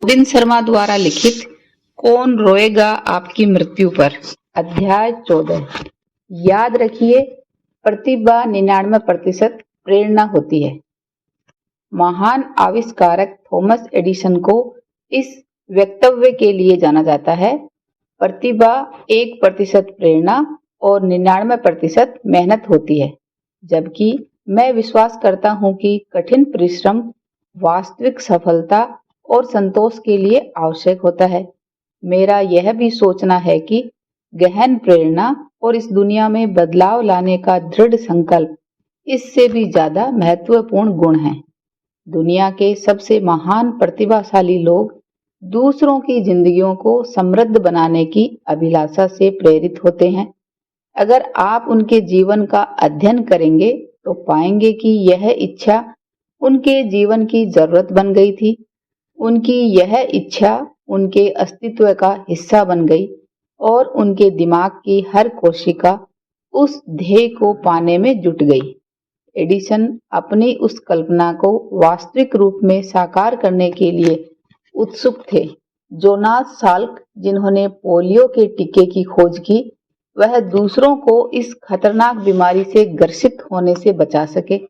गोविंद शर्मा द्वारा लिखित कौन रोएगा आपकी मृत्यु पर, अध्याय 14। याद रखिए, प्रतिभा 99% प्रेरणा होती है। महान आविष्कारक थॉमस एडिसन को इस वक्तव्य के लिए जाना जाता है, प्रतिभा 1% प्रेरणा और 99% मेहनत होती है। जबकि मैं विश्वास करता हूं कि कठिन परिश्रम वास्तविक सफलता और संतोष के लिए आवश्यक होता है। मेरा यह भी सोचना है कि गहन प्रेरणा और इस दुनिया में बदलाव लाने का दृढ़ संकल्प इससे भी ज्यादा महत्वपूर्ण गुण है। दुनिया के सबसे महान प्रतिभाशाली लोग दूसरों की जिंदगियों को समृद्ध बनाने की अभिलाषा से प्रेरित होते हैं। अगर आप उनके जीवन का अध्ययन करेंगे तो पाएंगे कि यह इच्छा उनके जीवन की जरूरत बन गई थी। उनकी यह इच्छा उनके अस्तित्व का हिस्सा बन गई और उनके दिमाग की हर कोशिका उस ध्येय को पाने में जुट गई। एडिसन अपनी उस कल्पना को वास्तविक रूप में साकार करने के लिए उत्सुक थे। जोनास साल्क, जिन्होंने पोलियो के टीके की खोज की, वह दूसरों को इस खतरनाक बीमारी से ग्रसित होने से बचा सके।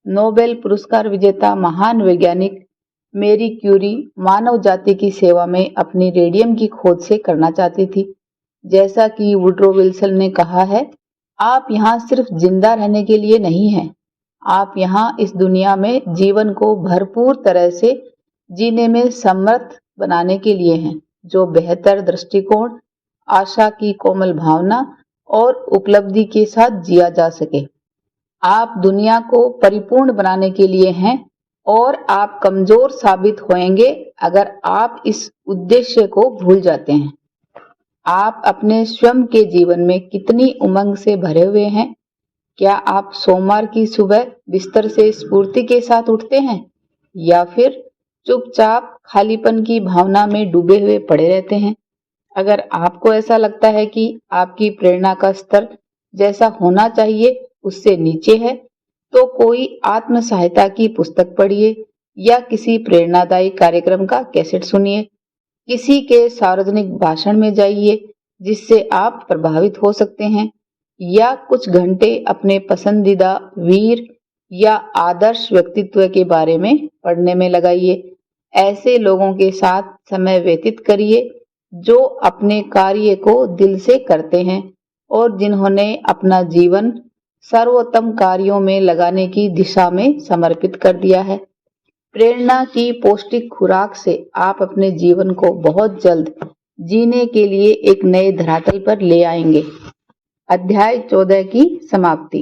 नोबेल पुरस्कार विजेता महान वैज्ञानिक मेरी क्यूरी मानव जाति की सेवा में अपनी रेडियम की खोज से करना चाहती थी। जैसा कि वुड्रो विल्सन ने कहा है, आप यहाँ सिर्फ जिंदा रहने के लिए नहीं हैं, आप यहाँ इस दुनिया में जीवन को भरपूर तरह से जीने में समर्थ बनाने के लिए हैं, जो बेहतर दृष्टिकोण, आशा की कोमल भावना और उपलब्धि के साथ जिया जा सके। आप दुनिया को परिपूर्ण बनाने के लिए हैं और आप कमजोर साबित होंगे अगर आप इस उद्देश्य को भूल जाते हैं। आप अपने स्वयं के जीवन में कितनी उमंग से भरे हुए हैं? क्या आप सोमवार की सुबह बिस्तर से स्फूर्ति के साथ उठते हैं या फिर चुपचाप खालीपन की भावना में डूबे हुए पड़े रहते हैं? अगर आपको ऐसा लगता है कि आपकी प्रेरणा का स्तर जैसा होना चाहिए उससे नीचे है, तो कोई आत्म सहायता की पुस्तक पढ़िए या किसी प्रेरणादायी कार्यक्रम का कैसेट सुनिए। किसी के सार्वजनिक भाषण में जाइए जिससे आप प्रभावित हो सकते हैं, या कुछ घंटे अपने पसंदीदा वीर या आदर्श व्यक्तित्व के बारे में पढ़ने में लगाइए। ऐसे लोगों के साथ समय व्यतीत करिए जो अपने कार्य को दिल से करते हैं और जिन्होंने अपना जीवन सर्वोत्तम कार्यों में लगाने की दिशा में समर्पित कर दिया है। प्रेरणा की पौष्टिक खुराक से आप अपने जीवन को बहुत जल्द जीने के लिए एक नए धरातल पर ले आएंगे। अध्याय 14 की समाप्ति।